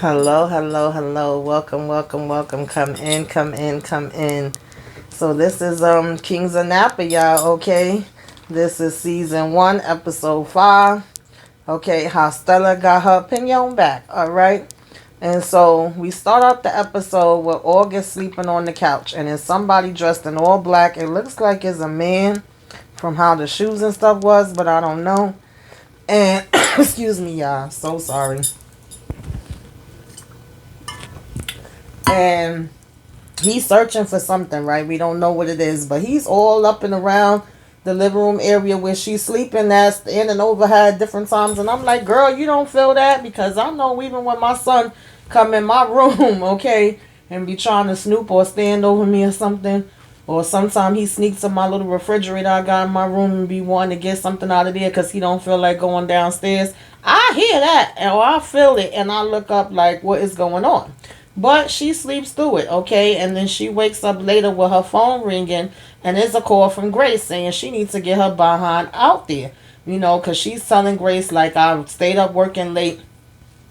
Hello, hello, hello. Welcome, welcome, welcome. Come in, come in, come in. So this is Kings of Napa, y'all, okay? This is season 1, episode 5. Okay, how Stella got her opinion back, alright? And so we start out the episode with August sleeping on the couch, and then somebody dressed in all black. It looks like it's a man from how the shoes and stuff was, but I don't know. And excuse me, y'all. So sorry. And he's searching for something, right? We don't know what it is, but he's all up and around the living room area where she's sleeping. That's in and overhead different times. And I'm like, girl, you don't feel that? Because I know even when my son come in my room, okay, and be trying to snoop or stand over me or something, or sometimes he sneaks in my little refrigerator I got in my room and be wanting to get something out of there because he don't feel like going downstairs. I hear that, or I feel it, and I look up like, what is going on? But she sleeps through it, okay? And then she wakes up later with her phone ringing, and it's a call from Grace saying she needs to get her behind out there, because she's telling Grace, like, I stayed up working late.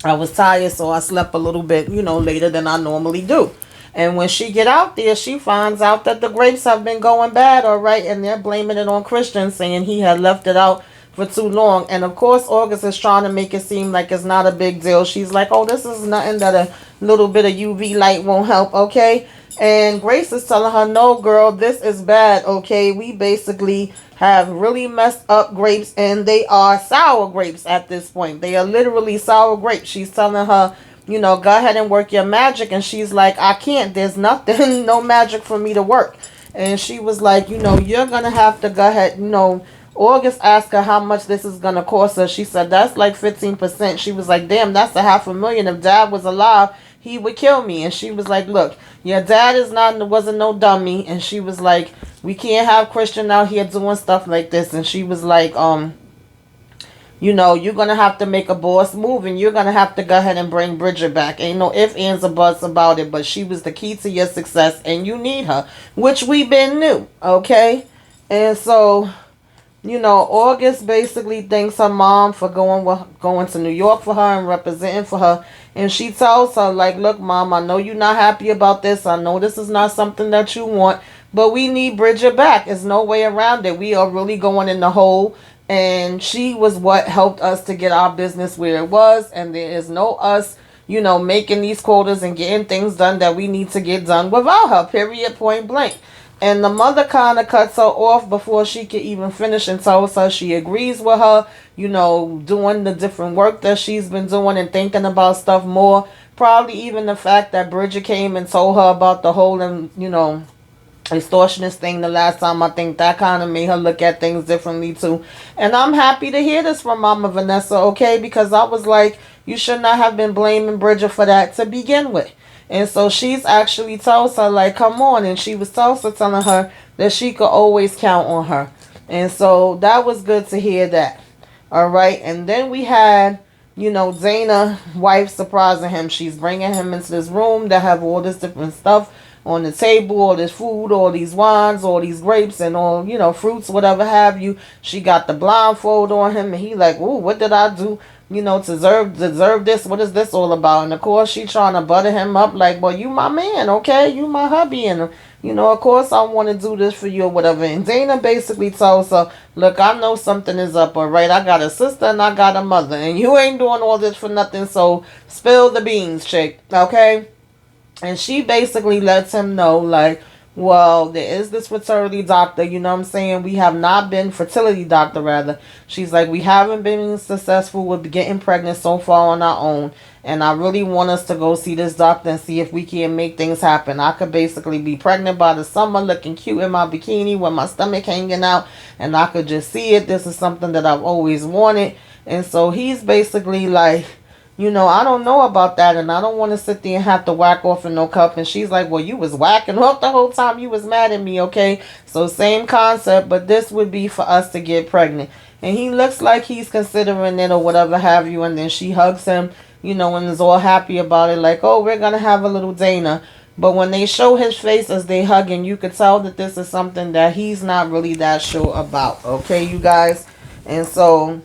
I was tired, so I slept a little bit, later than I normally do. And when she get out there, she finds out that the grapes have been going bad, all right, and they're blaming it on Christian, saying he had left it out for too long. And of course, August is trying to make it seem like it's not a big deal. She's like, oh, this is nothing that a little bit of UV light won't help, okay? And Grace is telling her, no, girl, this is bad, okay? We basically have really messed up grapes, and they are sour grapes at this point. They are literally sour grapes. She's telling her, go ahead and work your magic. And she's like, I can't. There's nothing, no magic for me to work. And she was like, you're going to have to go ahead, August asked her how much this is going to cost her. She said, that's like 15%. She was like, damn, that's $500,000. If dad was alive, he would kill me. And she was like, look, your dad wasn't no dummy. And she was like, we can't have Christian out here doing stuff like this. And she was like, you're going to have to make a boss move, and you're going to have to go ahead and bring Bridget back. Ain't no ifs, ands, or buts about it, but she was the key to your success, and you need her, which we been knew, okay? And so, August basically thanks her mom for going to New York for her and representing for her. And she tells her, like, look, mom, I know you're not happy about this. I know this is not something that you want, but we need Bridget back. There's no way around it. We are really going in the hole. And she was what helped us to get our business where it was. And there is no us, making these quotas and getting things done that we need to get done without her, period, point blank. And the mother kind of cuts her off before she could even finish and tells her she agrees with her, doing the different work that she's been doing and thinking about stuff more. Probably even the fact that Bridget came and told her about the whole, extortionist thing the last time. I think that kind of made her look at things differently too. And I'm happy to hear this from Mama Vanessa, okay? Because I was like, you should not have been blaming Bridget for that to begin with. And so she's actually tells her, like, come on. And she was also telling her that she could always count on her. And so that was good to hear that. All right. And then we had, Dana, wife, surprising him. She's bringing him into this room that have all this different stuff on the table, all this food, all these wines, all these grapes, and all, fruits, whatever have you. She got the blindfold on him, and he like, ooh, what did I do? To deserve this? What is this all about? And of course, she trying to butter him up like, well, you my man, okay? You my hubby, and of course, I want to do this for you or whatever. And Dana basically tells her, look, I know something is up, all right? I got a sister and I got a mother, and you ain't doing all this for nothing, so spill the beans, chick, okay? And she basically lets him know, like, well, there is this fertility doctor, you know what I'm saying? We have not been, fertility doctor rather. She's like, we haven't been successful with getting pregnant so far on our own. And I really want us to go see this doctor and see if we can make things happen. I could basically be pregnant by the summer, looking cute in my bikini with my stomach hanging out. And I could just see it. This is something that I've always wanted. And so he's basically like, I don't know about that, and I don't want to sit there and have to whack off in no cup. And she's like, well, you was whacking off the whole time you was mad at me, okay? So same concept, but this would be for us to get pregnant. And he looks like he's considering it or whatever have you, and then she hugs him, and is all happy about it, like, oh, we're going to have a little Dana. But when they show his face as they hugging, you could tell that this is something that he's not really that sure about, okay, you guys? And so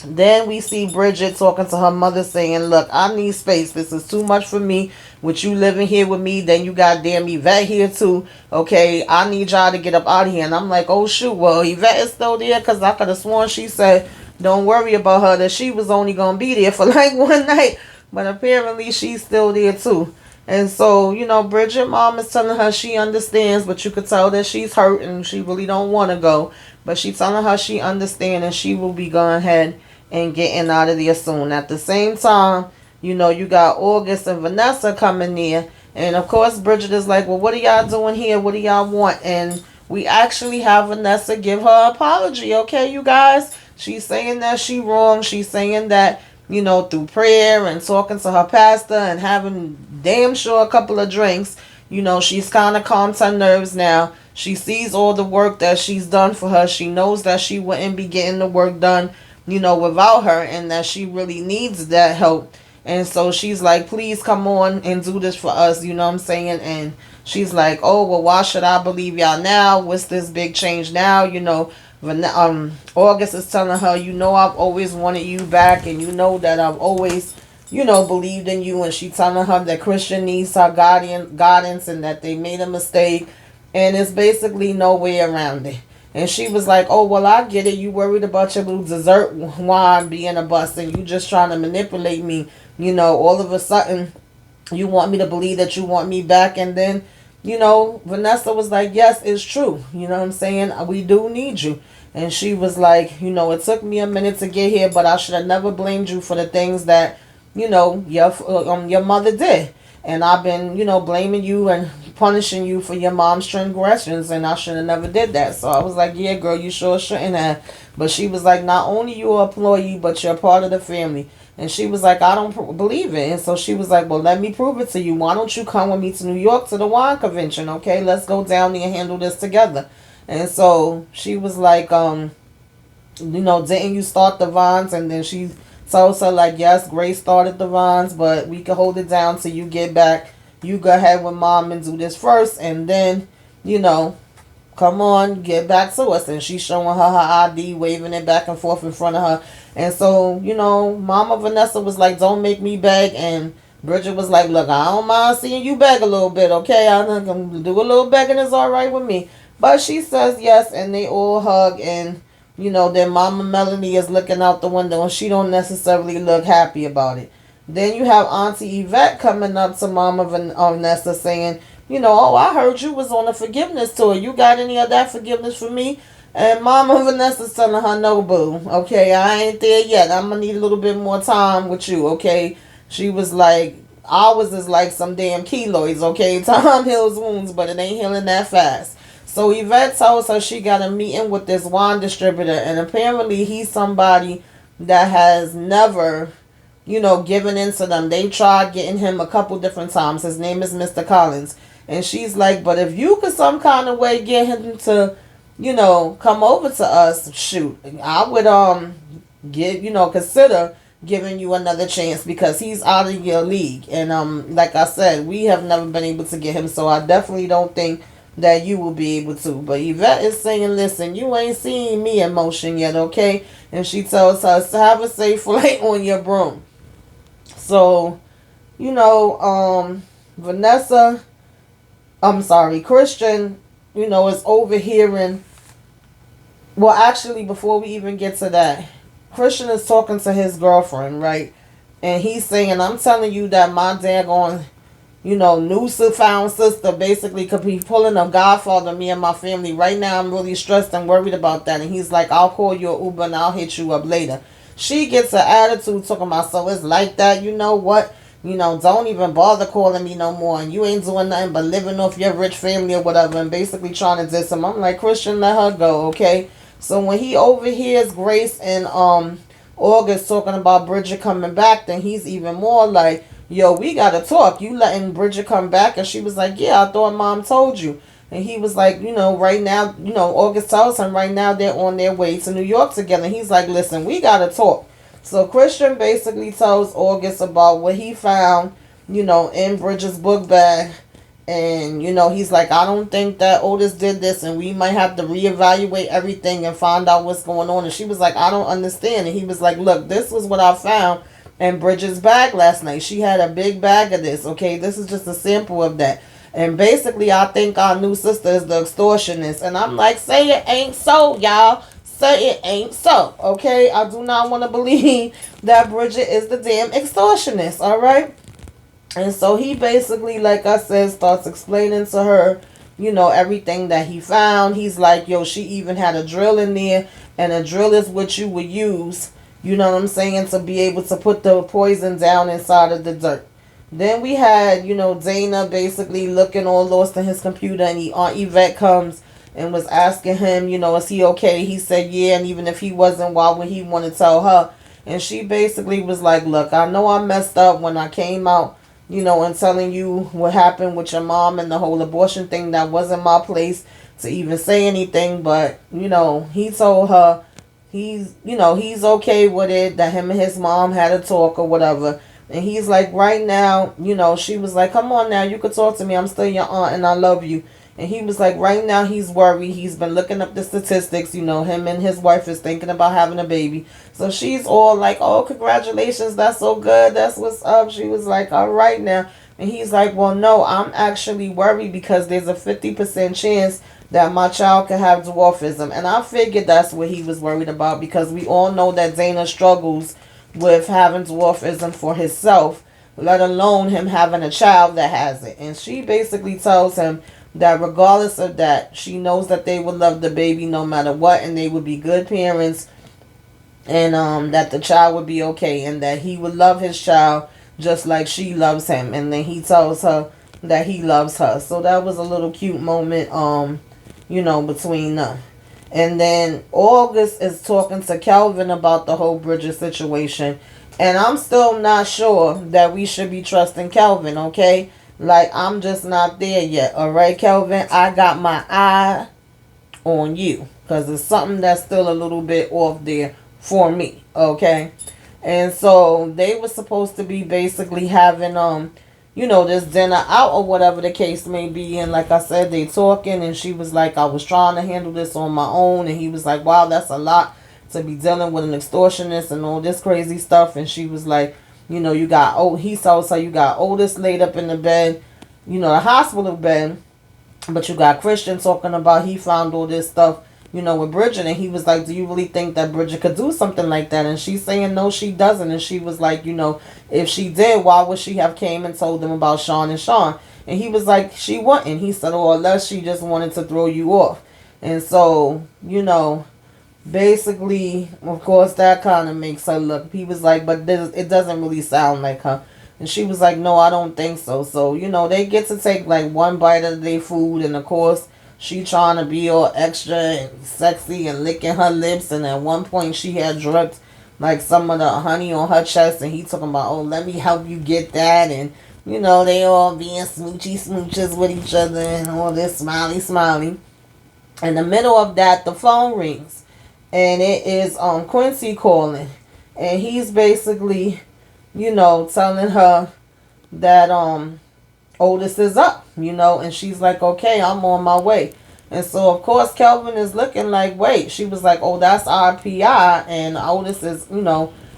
Then we see Bridget talking to her mother saying, look, I need space. This is too much for me. With you living here with me, then you got damn Yvette here too. Okay, I need y'all to get up out of here. And I'm like, oh shoot, well, Yvette is still there because I could have sworn she said, don't worry about her, that she was only going to be there for like one night. But apparently she's still there too. And so, Bridget mom is telling her she understands, but you could tell that she's hurt and she really don't want to go. But she's telling her she understands and she will be going ahead and getting out of there soon. At the same time, you got August and Vanessa coming there. And of course, Bridget is like, well, what are y'all doing here? What do y'all want? And we actually have Vanessa give her apology, okay, you guys? She's saying that she wrong. She's saying that, through prayer and talking to her pastor and having damn sure a couple of drinks, she's kind of calmed her nerves now. She sees all the work that she's done for her. She knows that she wouldn't be getting the work done, without her, and that she really needs that help. And so she's like, please come on and do this for us, you know what I'm saying? And she's like, oh, well, why should I believe y'all now? What's this big change now? August is telling her, I've always wanted you back, and that I've always, believed in you. And she telling her that Christian needs her guidance and that they made a mistake. And it's basically no way around it. And she was like, oh, well, I get it. You worried about your little dessert wine being a bust and you just trying to manipulate me. All of a sudden, you want me to believe that you want me back. And then, Vanessa was like, yes, it's true. You know what I'm saying? We do need you. And she was like, it took me a minute to get here, but I should have never blamed you for the things that, your mother did. And I've been, blaming you and punishing you for your mom's transgressions, and I should have never did that. So I was like, yeah, girl, you sure shouldn't have. But she was like, not only you an employee, but you're part of the family. And she was like, I don't believe it. And so she was like, well, let me prove it to you. Why don't you come with me to New York to the wine convention, okay? Let's go down there and handle this together. And so she was like, didn't you start the vines? And then she tells her, like, yes, Grace started the vines, but we can hold it down till you get back. You go ahead with mom and do this first, and then, come on, get back to us. And she's showing her ID, waving it back and forth in front of her. And so, Mama Vanessa was like, don't make me beg. And Bridget was like, look, I don't mind seeing you beg a little bit, okay? I'm going to do a little begging, is all right with me. But she says yes, and they all hug, and then Mama Melanie is looking out the window and she don't necessarily look happy about it. Then you have Auntie Yvette coming up to Mama Vanessa saying, oh, I heard you was on a forgiveness tour. You got any of that forgiveness for me? And Mama Vanessa's telling her, no, boo. Okay, I ain't there yet. I'm going to need a little bit more time with you, okay? She was like, ours is like some damn keloids, okay? Time heals wounds, but it ain't healing that fast. So Yvette tells her she got a meeting with this wine distributor, and apparently he's somebody that has never, given in to them. They tried getting him a couple different times. His name is Mr. Collins. And she's like, but if you could some kind of way get him to, come over to us, shoot, I would consider giving you another chance because he's out of your league. And like I said, we have never been able to get him, so I definitely don't think that you will be able to. But Yvette is saying, listen, you ain't seen me in motion yet, okay? And she tells her to have a safe flight on your broom. So, Christian, is overhearing. Well, actually, before we even get to that, Christian is talking to his girlfriend, right? And he's saying, I'm telling you that my daggone new found sister basically could be pulling a Godfather, me and my family. Right now, I'm really stressed and worried about that. And he's like, I'll call you an Uber and I'll hit you up later. She gets an attitude talking about, so it's like that, you know what? Don't even bother calling me no more. And you ain't doing nothing but living off your rich family or whatever. And basically trying to diss him. I'm like, Christian, let her go, okay? So when he overhears Grace and August talking about Bridget coming back, then he's even more like, yo, we gotta talk. You letting Bridget come back? And she was like, yeah, I thought mom told you. And he was like, right now, August tells him right now they're on their way to New York together. And he's like, listen, we gotta talk. So Christian basically tells August about what he found, in Bridget's book bag. And, he's like, I don't think that Otis did this, and we might have to reevaluate everything and find out what's going on. And she was like, I don't understand. And he was like, look, this was what I found in Bridget's bag last night. She had a big bag of this, okay? This is just a sample of that. And basically, I think our new sister is the extortionist. And I'm like, say it ain't so, y'all. Say it ain't so, okay? I do not want to believe that Bridget is the damn extortionist, all right? And so he basically, like I said, starts explaining to her, everything that he found. He's like, yo, she even had a drill in there, and a drill is what you would use, you know what I'm saying, to be able to put the poison down inside of the dirt. Then we had, Dana basically looking all lost in his computer, and Aunt Yvette comes and was asking him, is he okay? He said, yeah, and even if he wasn't, why would he want to tell her? And she basically was like, look, I know I messed up when I came out, and telling you what happened with your mom and the whole abortion thing. That wasn't my place to even say anything, but, he told her he's okay with it, that him and his mom had a talk or whatever. And he's like, right now, she was like, come on now, you could talk to me. I'm still your aunt and I love you. And he was like, right now he's worried. He's been looking up the statistics. Him and his wife is thinking about having a baby. So she's all like, oh, congratulations. That's so good. That's what's up. She was like, all right now. And he's like, well, no, I'm actually worried because there's a 50% chance that my child could have dwarfism. And I figured that's what he was worried about, because we all know that Dana struggles with having dwarfism for himself, let alone him having a child that has it. And she basically tells him that regardless of that, she knows that they would love the baby no matter what, and they would be good parents, and that the child would be okay, and that he would love his child just like she loves him. And then he tells her that he loves her. So that was a little cute moment, between them. And then August is talking to Kelvin about the whole Bridget situation. And I'm still not sure that we should be trusting Kelvin, okay? Like, I'm just not there yet, alright, Kelvin? I got my eye on you, because it's something that's still a little bit off there for me, okay? And so they were supposed to be basically having, this dinner out or whatever the case may be. And like I said, they talking, and she was like, I was trying to handle this on my own. And he was like, wow, that's a lot to be dealing with an extortionist and all this crazy stuff. And she was like, you got, he tells her, you got Otis laid up in the bed, the hospital bed, but you got Christian talking about he found all this stuff, with Bridget. And he was like, do you really think that Bridget could do something like that? And she's saying, no, she doesn't. And she was like, if she did, why would she have came and told them about Sean and Sean? And he was like, she wouldn't. He said, or unless she just wanted to throw you off. And so, basically, of course, that kind of makes her look. He was like, but it doesn't really sound like her. And she was like, no, I don't think so. So, they get to take like one bite of their food. And of course, she trying to be all extra and sexy and licking her lips. And at one point, she had dripped like some of the honey on her chest. And he talking about, oh, let me help you get that. And, they all being smooches with each other and all this smiley. In the middle of that, the phone rings. And it is Quincy calling. And he's basically, telling her that Otis is up, and she's like, okay, I'm on my way. And so of course Kelvin is looking like, wait. She was like, oh, that's our PI, and Otis is,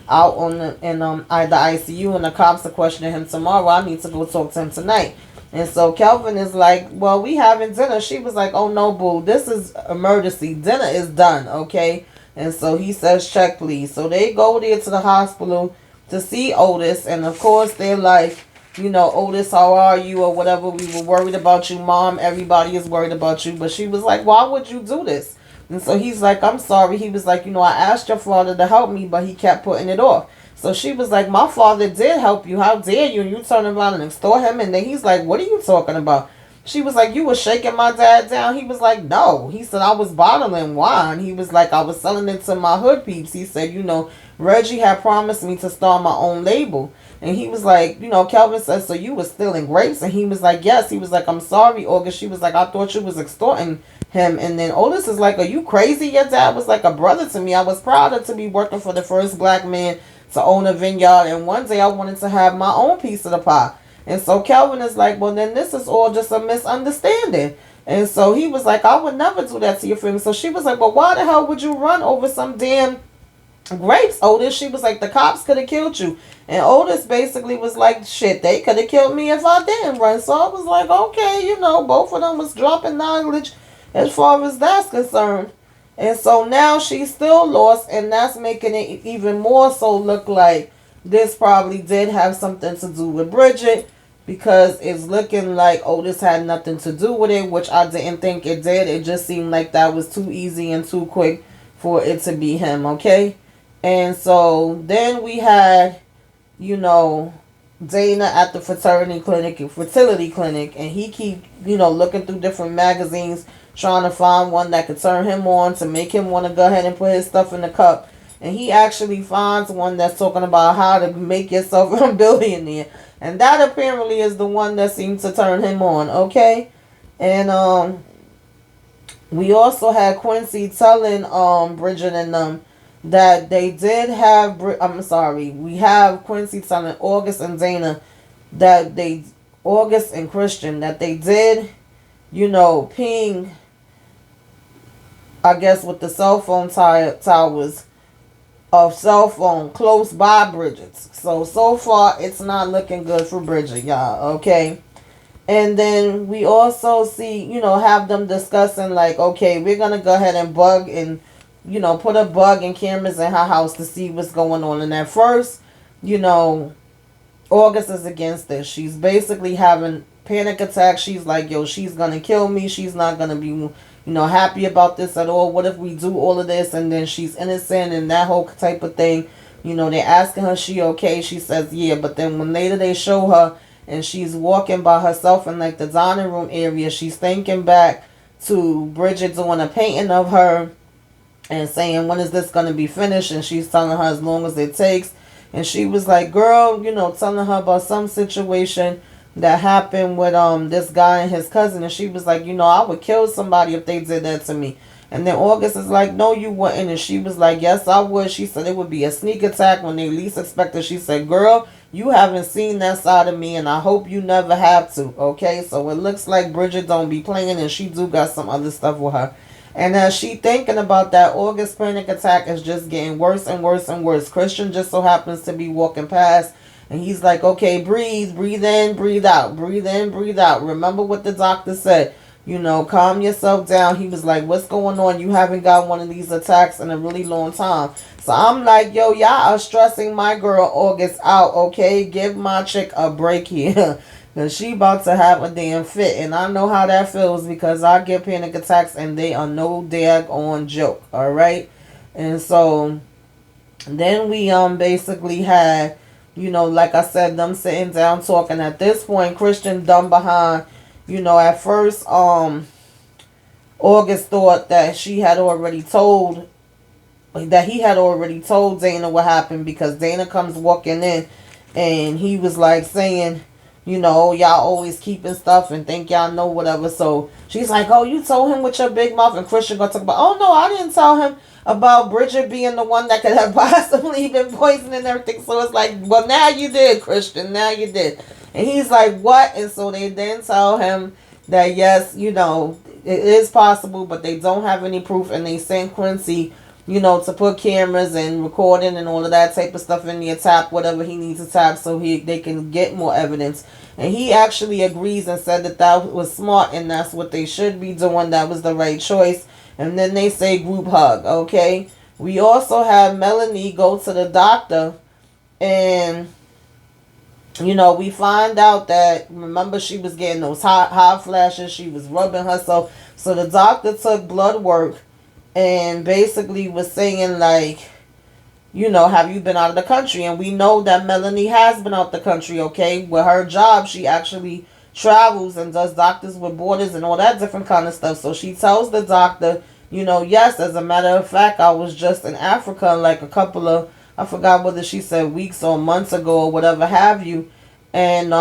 out on the ICU, and the cops are questioning him tomorrow. I need to go talk to him tonight. And so Kelvin is like, well, we having dinner. She was like, oh, no, boo. This is emergency. Dinner is done, okay? And so he says, check, please. So they go there to the hospital to see Otis. And, of course, they're like, Otis, how are you, or whatever. We were worried about you, Mom. Everybody is worried about you. But she was like, why would you do this? And so he's like, I'm sorry. He was like, I asked your father to help me, but he kept putting it off. So she was like, my father did help you. How dare you? And you turn around and extort him. And then he's like, what are you talking about? She was like, you were shaking my dad down. He was like, no. He said, I was bottling wine. He was like, I was selling it to my hood peeps. He said, Reggie had promised me to start my own label. And he was like, Kelvin said, so you were stealing grapes? And he was like, yes. He was like, I'm sorry, August. She was like, I thought you was extorting him. And then Otis is like, are you crazy? Your dad was like a brother to me. I was proud to be working for the first black man to own a vineyard, and one day I wanted to have my own piece of the pie. And so Kelvin is like, well, then this is all just a misunderstanding. And so he was like, I would never do that to your family. So she was like, well, why the hell would you run over some damn grapes, Otis? She was like, the cops could have killed you. And Otis basically was like, shit, they could have killed me if I didn't run. So I was like, okay, both of them was dropping knowledge as far as that's concerned. And so now she's still lost, and that's making it even more so look like this probably did have something to do with Bridget, because it's looking like Otis had nothing to do with it, which I didn't think it did. It just seemed like that was too easy and too quick for it to be him, okay? And so then we had, Dana at the fertility clinic, and he keep, looking through different magazines, trying to find one that could turn him on to make him want to go ahead and put his stuff in the cup. And he actually finds one that's talking about how to make yourself a billionaire. And that apparently is the one that seems to turn him on, okay? And we also had Quincy telling Bridget and them that they did have, we have Quincy telling August and Dana that August and Christian, that they did, ping, I guess, with the cell phone towers of cell phone close by Bridget's. So far, it's not looking good for Bridget, y'all, okay? And then we also see, have them discussing, like, okay, we're going to go ahead and bug and, put a bug in cameras in her house to see what's going on. And at first, August is against this. She's basically having panic attacks. She's like, yo, she's going to kill me. She's not going to be, happy about this at all. What if we do all of this and then she's innocent and that whole type of thing? They're asking her, she okay? She says, yeah. But then when later they show her and she's walking by herself in like the dining room area, she's thinking back to Bridget doing a painting of her and saying, when is this going to be finished? And she's telling her as long as it takes. And she was like, girl, telling her about some situation that happened with this guy and his cousin. And she was like, I would kill somebody if they did that to me. And then August is like, no, you wouldn't. And she was like, yes, I would. She said it would be a sneak attack when they least expected. She said, girl, you haven't seen that side of me, and I hope you never have to, okay? So it looks like Bridget don't be playing, and she do got some other stuff with her. And as she thinking about that, August panic attack is just getting worse and worse and worse. Christian just so happens to be walking past, and he's like, okay, breathe in, breathe out, breathe in, breathe out. Remember what the doctor said, calm yourself down. He was like, what's going on? You haven't got one of these attacks in a really long time. So I'm like, yo, y'all are stressing my girl August out, okay? Give my chick a break here. Because she about to have a damn fit. And I know how that feels because I get panic attacks and they are no daggone joke. Alright? And so then we basically had, like I said, them sitting down talking. At this point, Christian dumb behind. At first, August thought that he had already told Dana what happened, because Dana comes walking in and he was like saying, y'all always keeping stuff and think y'all know whatever. So she's like, oh, you told him with your big mouth. And Christian gonna talk about, oh no, I didn't tell him about Bridget being the one that could have possibly been poisoned and everything. So it's like, well, now you did, Christian, now you did. And he's like, what? And so they then tell him that yes, it is possible, but they don't have any proof. And they send Quincy, to put cameras and recording and all of that type of stuff in there, tap whatever he needs to tap so they can get more evidence. And he actually agrees and said that was smart and that's what they should be doing. That was the right choice. And then they say group hug, okay? We also have Melanie go to the doctor and, we find out that, remember, she was getting those hot flashes. She was rubbing herself. So the doctor took blood work and basically was saying, like, have you been out of the country? And we know that Melanie has been out the country, okay? With her job, she actually travels and does Doctors with Borders and all that different kind of stuff. So she tells the doctor, yes, as a matter of fact, I was just in Africa like a couple of, I forgot whether she said weeks or months ago or whatever have you. And,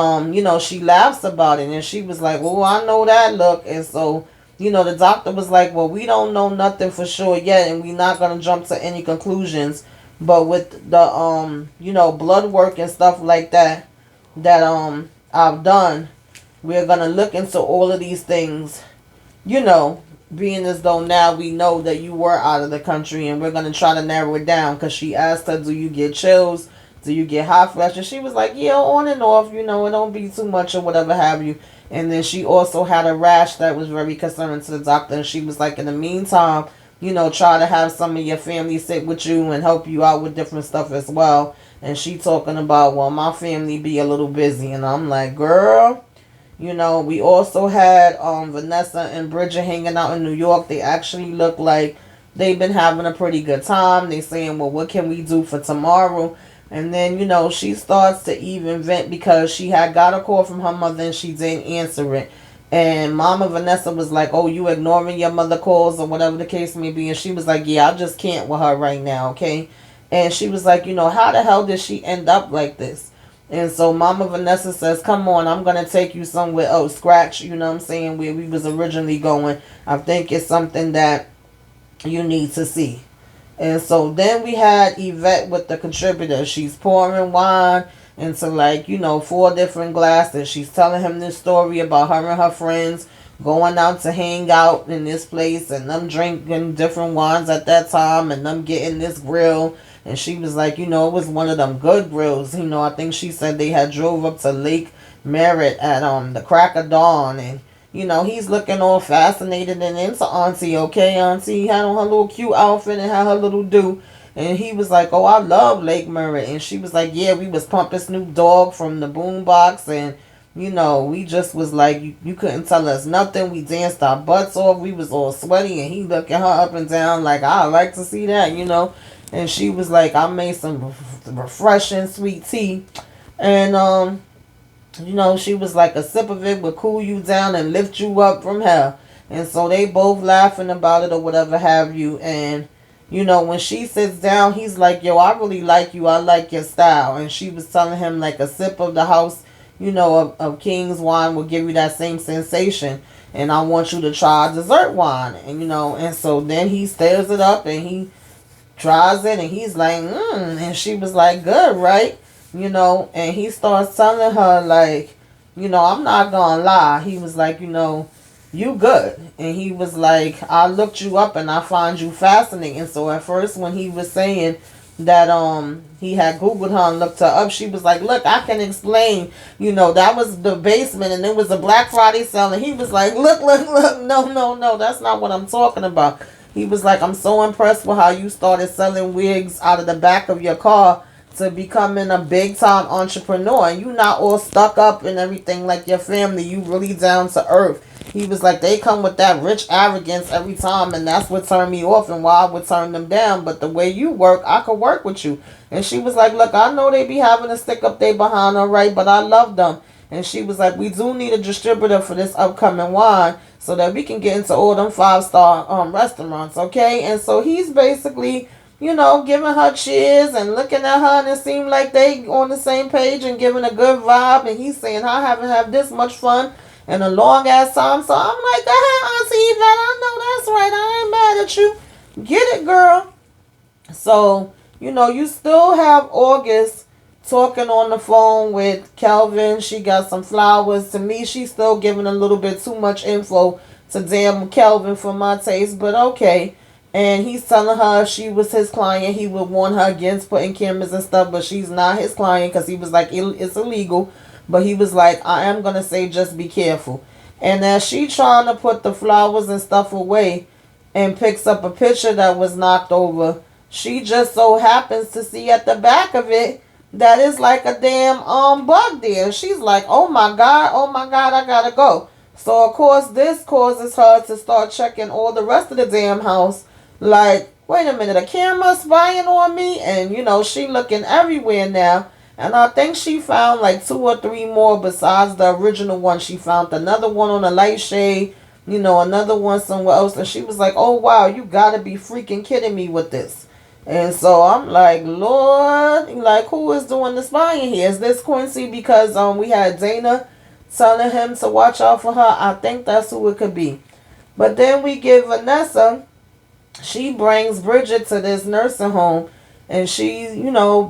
she laughs about it. And she was like, oh, I know that look. And so, the doctor was like, well, we don't know nothing for sure yet, and we're not going to jump to any conclusions. But with the, blood work and stuff like that, I've done, we're going to look into all of these things, you know, being as though now we know that you were out of the country, and we're going to try to narrow it down. Because she asked her, do you get chills? Do you get hot flash? And she was like, yeah, on and off, you know, it don't be too much or whatever have you. And then she also had a rash that was very concerning to the doctor. And she was like, in the meantime, you know, try to have some of your family sit with you and help you out with different stuff as well. And she talking about, well, my family be a little busy. And I'm like, girl, you know, we also had Vanessa and Bridget hanging out in New York. They actually look like they've been having a pretty good time. They saying, well, what can we do for tomorrow? And then, you know, she starts to even vent because she had got a call from her mother and she didn't answer it. And Mama Vanessa was like, oh, you ignoring your mother calls or whatever the case may be. And she was like, yeah, I just can't with her right now, okay? And she was like, you know, how the hell did she end up like this? And so Mama Vanessa says, come on, I'm going to take you somewhere. Oh, Scratch, you know what I'm saying, where we was originally going. I think it's something that you need to see. And so then we had Yvette with the contributor. She's pouring wine into, like, you know, 4 different glasses. She's telling him this story about her and her friends going out to hang out in this place and them drinking different wines at that time and them getting this grill. And she was like, you know, it was one of them good grills. You know, I think she said they had drove up to Lake Merritt at the crack of dawn. And, you know, he's looking all fascinated and into Auntie, okay? Auntie had on her little cute outfit and had her little do. And he was like, oh, I love Lake Merritt. And she was like, yeah, we was pumping Snoop Dogg from the boombox. And, you know, we just was like, you couldn't tell us nothing. We danced our butts off. We was all sweaty. And he looking her up and down like, I'd like to see that, you know. And she was like, I made some refreshing sweet tea. And, you know, she was like, a sip of it would cool you down and lift you up from hell. And so they both laughing about it or whatever have you. And, you know, when she sits down, he's like, yo, I really like you. I like your style. And she was telling him, like, a sip of the house, you know, of King's wine will give you that same sensation. And I want you to try dessert wine. And, you know, and so then he stirs it up and he tries it and he's like, and she was like, good, right? You know, and he starts telling her, like, you know, I'm not gonna lie. He was like, you know, you good. And he was like, I looked you up and I find you fascinating. So at first when he was saying that he had Googled her and looked her up, she was like, look, I can explain, you know, that was the basement and it was a Black Friday sale. And he was like, look, no, that's not what I'm talking about. He was like, I'm so impressed with how you started selling wigs out of the back of your car to becoming a big time entrepreneur. And you not all stuck up and everything like your family. You really down to earth. He was like, they come with that rich arrogance every time. And that's what turned me off and why I would turn them down. But the way you work, I could work with you. And she was like, look, I know they be having to stick up their behind, all right, but I love them. And she was like, we do need a distributor for this upcoming wine so that we can get into all them 5-star restaurants, okay? And so he's basically, you know, giving her cheers and looking at her, and it seemed like they on the same page and giving a good vibe. And he's saying, I haven't had this much fun in a long ass time. So I'm like, go ahead, Auntie Yvette, I know that's right. I ain't mad at you. Get it, girl. So, you know, you still have August talking on the phone with Kelvin. She got some flowers. To me, she's still giving a little bit too much info to damn Kelvin for my taste, but okay. And he's telling her if she was his client, he would warn her against putting cameras and stuff, but she's not his client because he was like, it's illegal. But he was like, I am going to say just be careful. And as she trying to put the flowers and stuff away and picks up a picture that was knocked over, she just so happens to see at the back of it that is like a damn bug there. She's like, oh my god, I gotta go. So of course this causes her to start checking all the rest of the damn house. Like, wait a minute, a camera spying on me? And you know, she looking everywhere now. And I think she found like 2 or 3 more besides the original one. She found another one on a light shade, you know, another one somewhere else. And she was like, oh wow, you gotta be freaking kidding me with this. And so I'm like, Lord, like, who is doing the spying here? Is this Quincy? Because we had Dana telling him to watch out for her. I think that's who it could be. But then we get Vanessa. She brings Bridget to this nursing home. And she,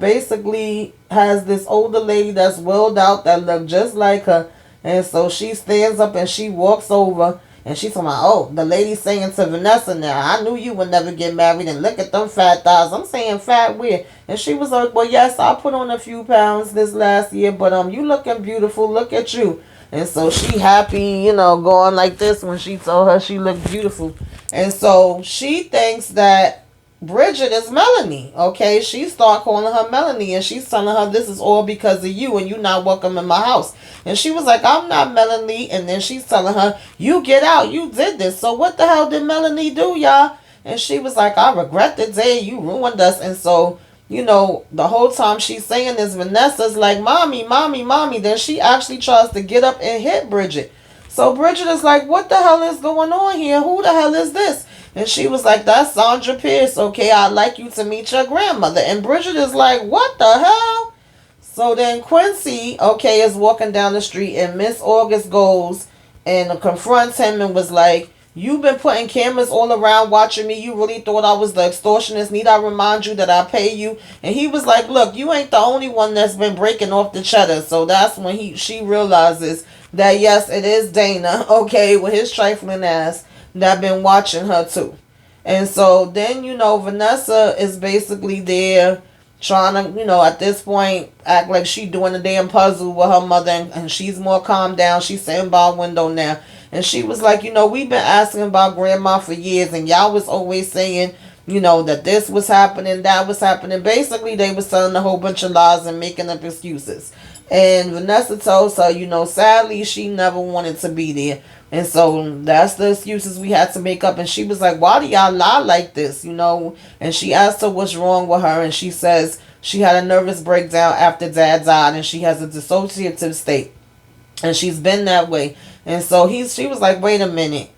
basically has this older lady that's willed out that look just like her. And so she stands up and she walks over and she's talking about, oh, the lady saying to Vanessa now, I knew you would never get married and look at them fat thighs. I'm saying fat where? And she was like, well, yes, I put on a few pounds this last year, but you looking beautiful. Look at you. And so she happy, going like this when she told her she looked beautiful. And so she thinks that Bridget is Melanie, okay? She start calling her Melanie and she's telling her this is all because of you and you not welcome in my house. And she was like, I'm not Melanie. And then she's telling her, you get out, you did this. So what the hell did Melanie do, y'all? And she was like, I regret the day you ruined us. And so, the whole time she's saying this, Vanessa's like, mommy, mommy, mommy. Then she actually tries to get up and hit Bridget. So Bridget is like, what the hell is going on here? Who the hell is this? And she was like, that's Sandra Pierce. Okay, I'd like you to meet your grandmother. And Bridget is like, what the hell? So then Quincy, okay, is walking down the street and Miss August goes and confronts him and was like, you've been putting cameras all around watching me. You really thought I was the extortionist. Need I remind you that I pay you? And he was like, look, you ain't the only one that's been breaking off the cheddar. So that's when she realizes that, yes, it is Dana, okay, with his trifling ass that been watching her too. And so then, Vanessa is basically there trying to, at this point, act like she doing a damn puzzle with her mother and she's more calmed down. She's sitting by a window now. And she was like, we've been asking about grandma for years and y'all was always saying, that this was happening, that was happening. Basically, they was telling a whole bunch of lies and making up excuses. And Vanessa told her, sadly, she never wanted to be there. And so that's the excuses we had to make up. And she was like, why do y'all lie like this, And she asked her what's wrong with her. And she says she had a nervous breakdown after Dad died. And she has a dissociative state. And she's been that way. And so she was like, wait a minute.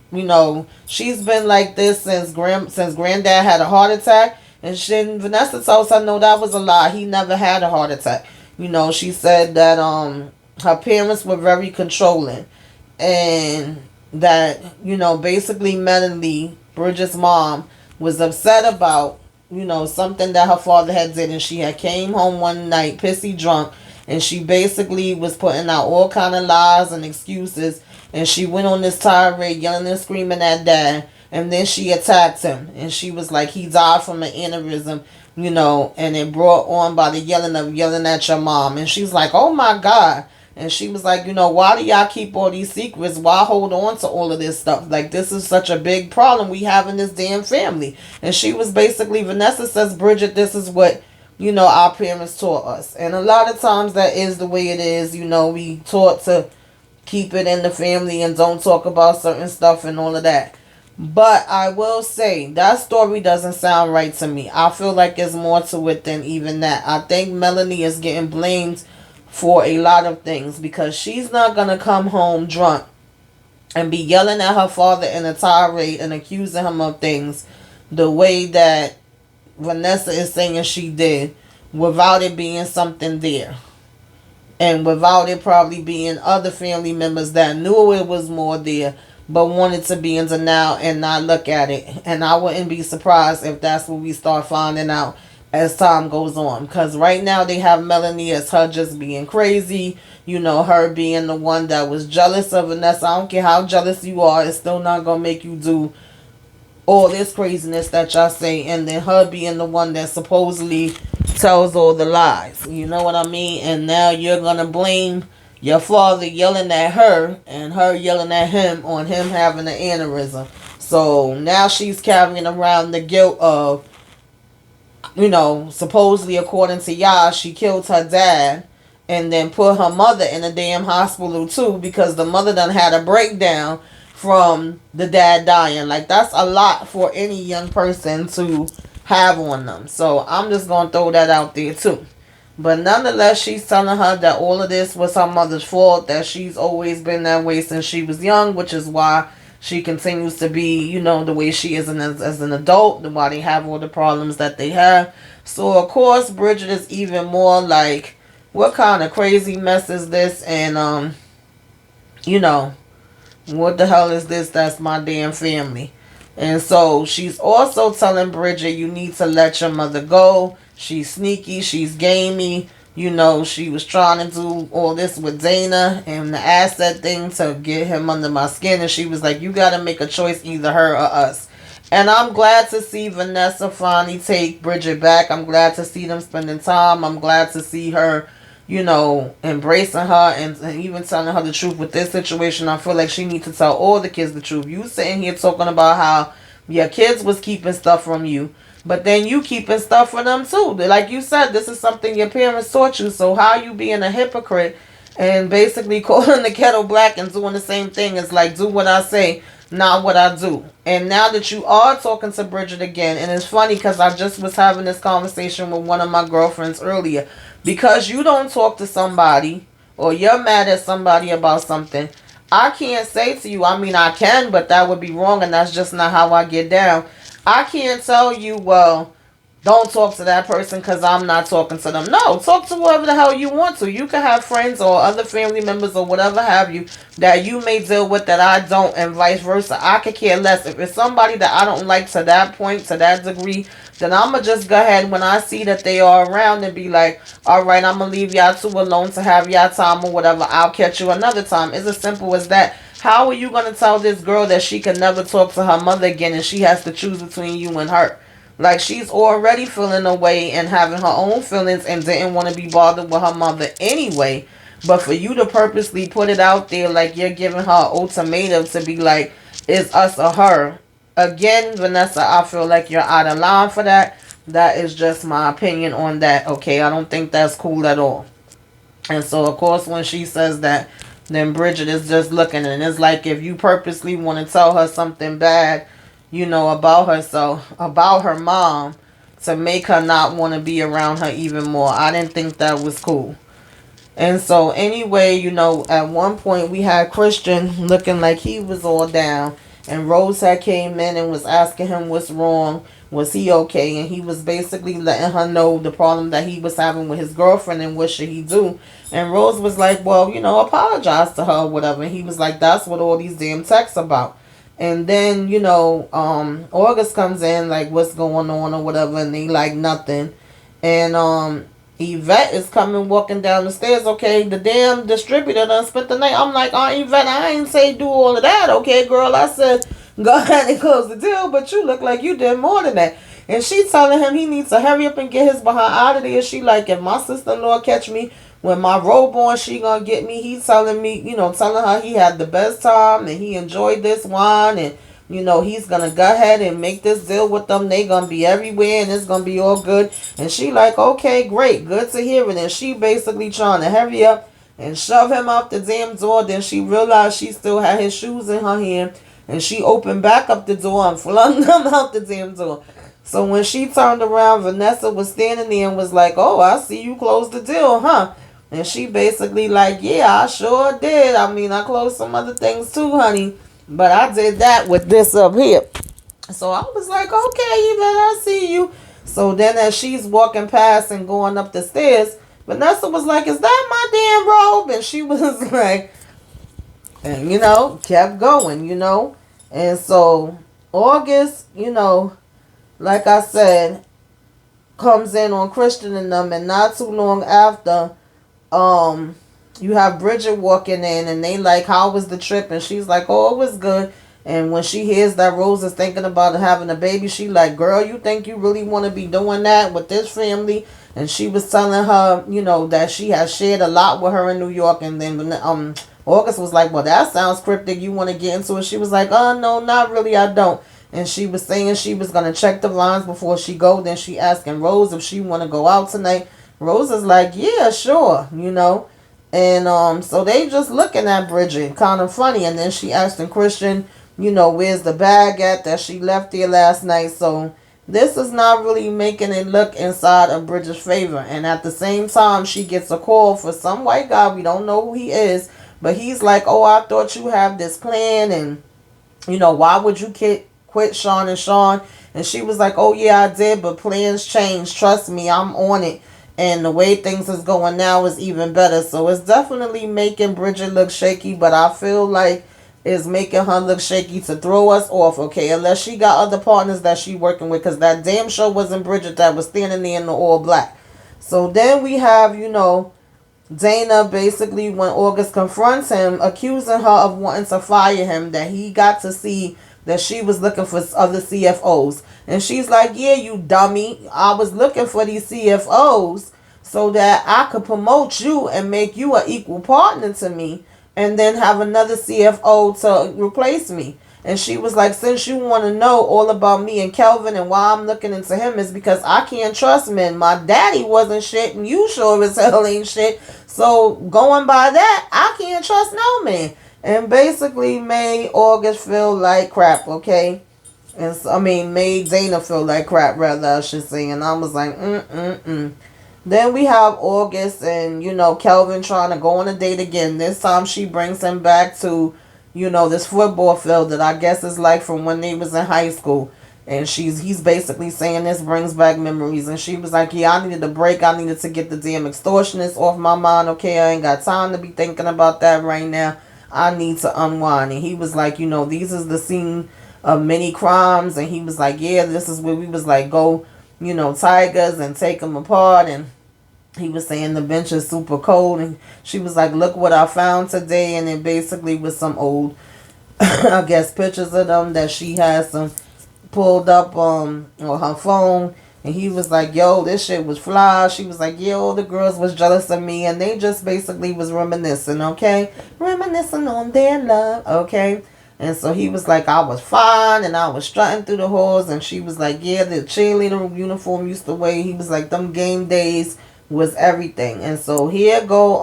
She's been like this since Granddad had a heart attack. And Vanessa told her, no, that was a lie. He never had a heart attack. She said that her parents were very controlling. And that, basically Melanie, Bridget's mom, was upset about, something that her father had did. And she had came home one night pissy drunk. And she basically was putting out all kind of lies and excuses. And she went on this tirade yelling and screaming at Dad. And then she attacked him. And she was like, he died from an aneurysm, and it brought on by the yelling at your mom. And she's like, oh my God. And she was like, why do y'all keep all these secrets? Why hold on to all of this stuff? Like, this is such a big problem we have in this damn family. And she was basically, Vanessa says, Bridget, this is what, our parents taught us. And a lot of times that is the way it is. We taught to keep it in the family and don't talk about certain stuff and all of that. But I will say, that story doesn't sound right to me. I feel like there's more to it than even that. I think Melanie is getting blamed for a lot of things because she's not going to come home drunk and be yelling at her father in a tirade and accusing him of things the way that Vanessa is saying she did without it being something there. And without it probably being other family members that knew it was more there but wanted to be in denial and not look at it. And I wouldn't be surprised if that's what we start finding out as time goes on. Because right now they have Melanie as her just being crazy. Her being the one that was jealous of Vanessa. I don't care how jealous you are. It's still not going to make you do all this craziness that y'all say. And then her being the one that supposedly tells all the lies. You know what I mean? And now you're going to blame your father yelling at her and her yelling at him on him having an aneurysm. So now she's carrying around the guilt of, supposedly according to y'all, she killed her dad and then put her mother in a damn hospital too because the mother done had a breakdown from the dad dying. Like, that's a lot for any young person to have on them. So I'm just going to throw that out there too. But nonetheless, she's telling her that all of this was her mother's fault, that she's always been that way since she was young, which is why she continues to be, the way she is as an adult, and why they have all the problems that they have. So, of course, Bridget is even more like, what kind of crazy mess is this? And, what the hell is this? That's my damn family. And so she's also telling Bridget, you need to let your mother go. She's sneaky. She's gamey. You know, she was trying to do all this with Dana and the asset thing to get him under my skin. And she was like, you got to make a choice, either her or us. And I'm glad to see Vanessa finally take Bridget back. I'm glad to see them spending time. I'm glad to see her, you know, embracing her and even telling her the truth with this situation. I feel like she needs to tell all the kids the truth. You sitting here talking about how your kids was keeping stuff from you, but then you keeping stuff for them too. Like you said, this is something your parents taught you. So how you being a hypocrite and basically calling the kettle black and doing the same thing is like, do what I say, not what I do. And now that you are talking to Bridget again, and it's funny because I just was having this conversation with one of my girlfriends earlier, because you don't talk to somebody or you're mad at somebody about something, I can't say to you, I mean, I can, but that would be wrong, and that's just not how I get down. I can't tell you, well, don't talk to that person because I'm not talking to them. No, talk to whoever the hell you want to. You can have friends or other family members or whatever have you that you may deal with that I don't, and vice versa. I could care less. If it's somebody that I don't like to that point, to that degree, then I'm going to just go ahead when I see that they are around and be like, all right, I'm going to leave y'all two alone to have y'all time or whatever. I'll catch you another time. It's as simple as that. How are you going to tell this girl that she can never talk to her mother again and she has to choose between you and her? Like, she's already feeling away and having her own feelings and didn't want to be bothered with her mother anyway. But for you to purposely put it out there like you're giving her an ultimatum to be like, it's us or her. Again, Vanessa, I feel like you're out of line for that. That is just my opinion on that, okay? I don't think that's cool at all. And so, of course, when she says that, then Bridget is just looking. And it's like if you purposely want to tell her something bad, you know, about herself, about her mom, to make her not want to be around her even more. I didn't think that was cool. And so anyway, you know, at one point we had Christian looking like he was all down. And Rose had came in and was asking him what's wrong. Was he okay? And he was basically letting her know the problem that he was having with his girlfriend and what should he do. And Rose was like, well, you know, apologize to her or whatever. And he was like, that's what all these damn texts about. And then, you know, August comes in like, what's going on or whatever, and they like nothing. And Yvette is coming walking down the stairs. Okay, the damn distributor done spent the night. I'm like, Yvette, I ain't say do all of that. Okay, girl, I said go ahead and close the deal, but you look like you did more than that. And she telling him he needs to hurry up and get his behind out of there. She like, if my sister-in-law catch me when my robe on, she gonna get me. He's telling me, you know, telling her he had the best time and he enjoyed this wine, and you know, he's gonna go ahead and make this deal with them. They gonna be everywhere and it's gonna be all good. And she like, okay, great, good to hear it. And she basically trying to hurry up and shove him out the damn door. Then she realized she still had his shoes in her hand, and she opened back up the door and flung them out the damn door. So when she turned around, Vanessa was standing there and was like, oh, I see you closed the deal, huh? And she basically like, yeah, I sure did. I mean, I closed some other things too, honey. But I did that with this up here. So I was like, okay, Yvette, I see you. So then as she's walking past and going up the stairs, Vanessa was like, is that my damn robe? And she was like, and you know, kept going, you know. And so August, you know, like I said, comes in on Christian and them, and not too long after, you have Bridget walking in, and they like, how was the trip? And she's like, oh, it was good. And when she hears that Rose is thinking about having a baby, she like, girl, you think you really want to be doing that with this family? And she was telling her, you know, that she has shared a lot with her in New York. And then August was like, well, that sounds cryptic. You want to get into it? She was like, oh, no, not really, I don't. And she was saying she was going to check the lines before she go. Then she asking Rose if she want to go out tonight. Rose is like, yeah, sure, you know. And so they just looking at Bridget, kind of funny. And then she asked Christian, you know, where's the bag at that she left there last night. So this is not really making it look inside of Bridget's favor. And at the same time, she gets a call for some white guy. We don't know who he is. But he's like, oh, I thought you have this plan. And, you know, why would you quit Sean and Sean? And she was like, oh, yeah, I did. But plans change. Trust me, I'm on it. And the way things is going now is even better. So it's definitely making Bridget look shaky. But I feel like is making her look shaky to throw us off, okay? Unless she got other partners that she working with, because that damn show wasn't Bridget that was standing there in the all black. So then we have, Dana basically, when August confronts him, accusing her of wanting to fire him, that he got to see that she was looking for other CFOs. And she's like, yeah, you dummy. I was looking for these CFOs so that I could promote you and make you an equal partner to me, and then have another CFO to replace me. And she was like, since you want to know all about me and Kelvin and why I'm looking into him, is because I can't trust men. My daddy wasn't shit and you sure as hell ain't shit. So going by that, I can't trust no man. And basically made August feel like crap, okay? And so, made Dana feel like crap, rather, I should say. And I was like, Then we have August and, Kelvin trying to go on a date again. This time she brings him back to, this football field that I guess is like from when they was in high school. And he's basically saying this brings back memories. And she was like, yeah, I needed a break. I needed to get the damn extortionist off my mind. Okay, I ain't got time to be thinking about that right now. I need to unwind. And he was like, these is the scene of many crimes. And he was like, yeah, this is where we was like, go, tigers and take them apart. And he was saying the bench is super cold. And she was like, look what I found today. And it basically was some old, I guess, pictures of them that she has some pulled up on her phone. And he was like, yo, this shit was fly. She was like, yeah, all the girls was jealous of me. And they just basically was reminiscing, okay? Reminiscing on their love, okay? And so he was like, I was fine and I was strutting through the halls. And she was like, yeah, the cheerleader uniform used to wear. He was like, them game days was everything. And so here go,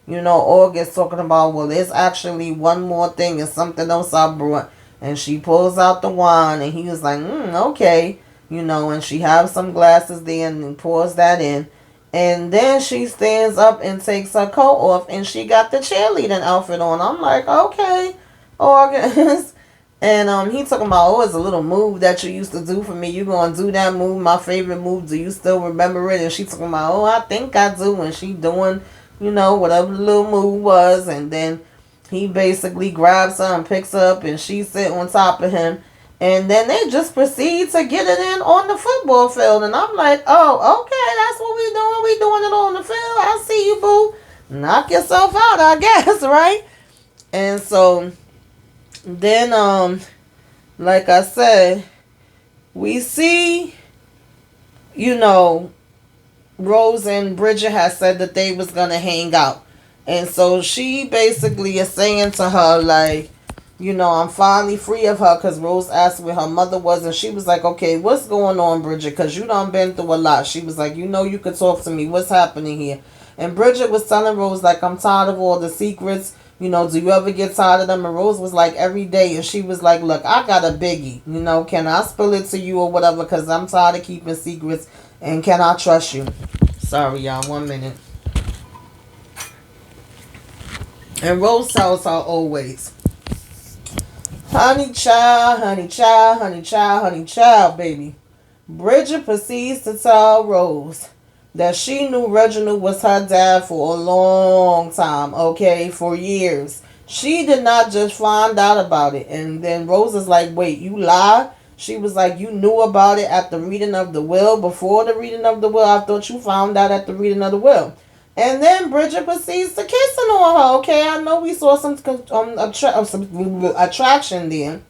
August talking about, well, there's actually one more thing and something else I brought. And she pulls out the wine and he was like, okay. And she has some glasses there and pours that in. And then she stands up and takes her coat off and she got the cheerleading outfit on. I'm like, okay, August. And he talking about, oh, it's a little move that you used to do for me. You gonna do that move, my favorite move. Do you still remember it? And she talking about, oh, I think I do. And she doing, whatever the little move was. And then he basically grabs her and picks her up and she sit on top of him. And then they just proceed to get it in on the football field. And I'm like, oh, okay, that's what we doing. We doing it on the field. I see you, boo. Knock yourself out, I guess, right? And so then, like I said, we see, Rose and Bridget had said that they was going to hang out. And so she basically is saying to her, like, I'm finally free of her, because Rose asked where her mother was. And she was like, okay, what's going on, Bridget? Because you done been through a lot. She was like, you could talk to me. What's happening here? And Bridget was telling Rose, like, I'm tired of all the secrets. Do you ever get tired of them? And Rose was like, every day. And she was like, look, I got a biggie. Can I spill it to you or whatever? Because I'm tired of keeping secrets. And can I trust you? Sorry, y'all. 1 minute. And Rose tells her always, honey child, honey child, honey child, honey child, baby. Bridget proceeds to tell Rose that she knew Reginald was her dad for a long time, okay, for years. She did not just find out about it. And then Rose is like, wait, you lie? She was like, you knew about it at the reading of the will, before the reading of the will? I thought you found out at the reading of the will. And then Bridget proceeds to kissing on her, okay? I know we saw some attraction there.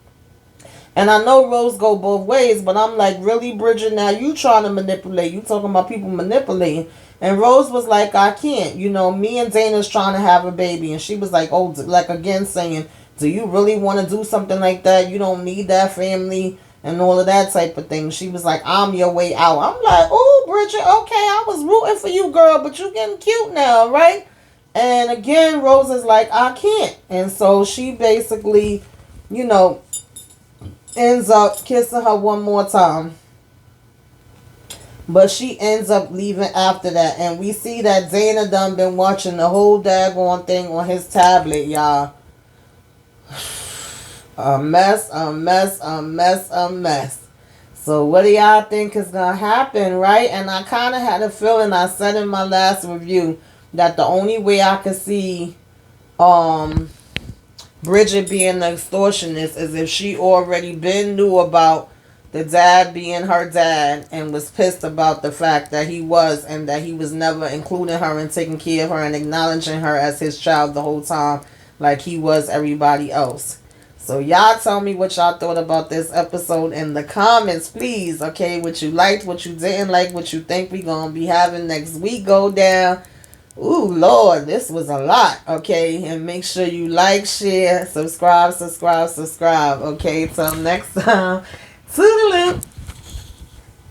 And I know Rose go both ways, but I'm like, really, Bridget, now you trying to manipulate. You talking about people manipulating. And Rose was like, I can't. Me and Dana's trying to have a baby. And she was like, oh, like again saying, do you really want to do something like that? You don't need that family and all of that type of thing. She was like, I'm your way out. I'm like, oh, Bridget, okay, I was rooting for you, girl, but you getting cute now, right? And again, Rose is like, I can't. And so she basically, ends up kissing her one more time. But she ends up leaving after that. And we see that Dana done been watching the whole daggone thing on his tablet, y'all. A mess, a mess, a mess, a mess. So what do y'all think is going to happen, right? And I kind of had a feeling, I said in my last review, that the only way I could see Bridget being the extortionist, as if she already been knew about the dad being her dad and was pissed about the fact that he was, and that he was never including her and taking care of her and acknowledging her as his child the whole time like he was everybody else. So y'all tell me what y'all thought about this episode in the comments, please. Okay, what you liked, what you didn't like, what you think we gonna be having next week go down. Ooh, Lord, this was a lot, okay? And make sure you like, share, subscribe. Okay, till next time. Toodaloo.